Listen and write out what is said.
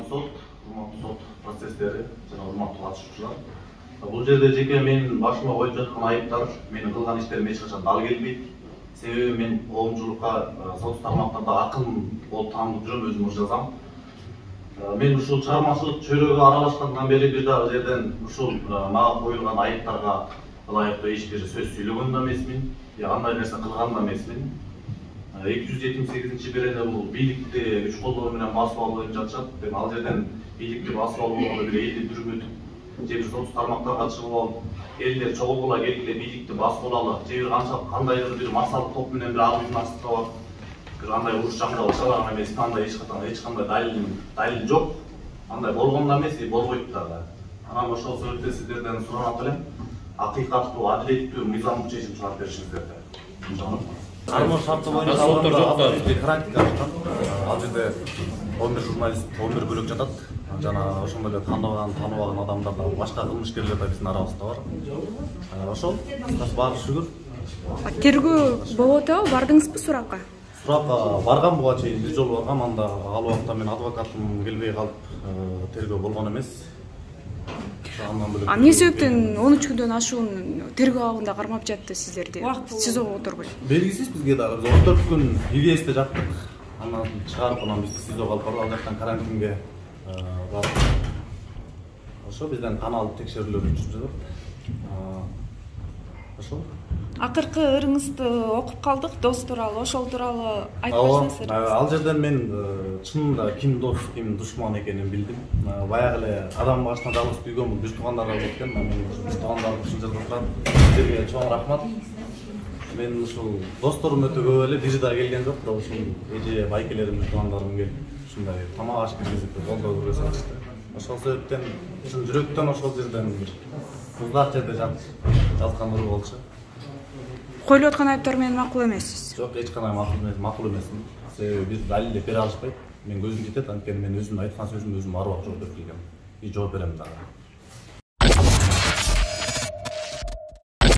сот процесстери жана урматтуу катышуучулар. Бул жерде жеке менин башыма коюп жаткан айыптар менин кылган иштериме эч качан дал келбейт. Себеби мен коомчулукка сот тармактарда акын болуп таанылып жүрөм, өзүм жазам. Мен ушул чыгармачылык чөйрөгө аралашкандан бери бир дагы жерден ушул мага коюлган айыптарга ылайыктуу эч бир сөз сүйлөгөн да эмесмин, кандай нерсе кылган да эмесмин. 278-берене бул бийликти күч колдоо менен басып алуу деп жатышат. Ал жерден бийликти басып алуу болгондо бир элди дүрмүтүп, же бир сот тармактарга чыгып алып, элдер чогулгула келгиле бийликти басып алалы, же бир кандайдыр бир масалдык топ менен бир аргументасызга бар. Андай урушчаңда чыгарган эмес, андай эч кандай далил жок. Андай болгон да эмес, болбойт дагы. Анан ошол себептен сиздерден суранат элем, акыйкаттуу, адилеттүү, мыйзамдуу чечим чыгарып беришиңиздерди. Кармоо шарты боюнча соттор жок да практика ашкан. Ал жерде 11 журналист, 11 бөлөк жатат. Жана ошондой эле тааныбаган адамдар да, башка кылмышкерлер да биздин арабызда бар. Ошол баары шүгүр. Тергөө болуп атабы, бардыңызбы суракка? Суракка барган буга чейин бир жолу баргам, анда ал убакта мен адвокатым келбей калып, тергөө болгон эмес. Эмне себептен 13 күндөн ашуун тергөө абында кармап жатты сиздерди? СИЗОго отурбай. Белгисиз бизге дагы. 14 күн ИВСте жаттык. Анан чыгарып, анан бизди СИЗОго алып барды, ал жактан карантинге барып. Ошо бизден кан алып текшерүүлөр жүрүп жатат. Ошол. Акыркы ырыңызды окуп калдык, дос тууралуу, ошол тууралуу айтып берсеңиздер. Ал жерден мен чынында ким дос, ким душман экенин билдим. Баягы эле адам башына жалгыз күйгөн бул биз туугандарга болот экен. Мен биз туугандар ушул жерде турат. Силерге чоң рахмат. Мен ушул досторум өтө көп эле, бири да келген жок, бирок ушул эже байкелерим, туугандарым келип, ушундай тамак аш киргизип, колдоо көрсөтүштү. Ошол себептен чын жүрөктөн ошол жерден бир узак жерде жаткан ыруу болчу. Коюлуп аткан айыптар менен макул эмессиз? Жок, эч кандай макул эмесмин. Себеби биз далилдеп бере алышпайт. Мен көзүм жетет, анткени мен өзүм айткан сөзүм өзүм арбап жооп берип келгем. И жооп берем дагы.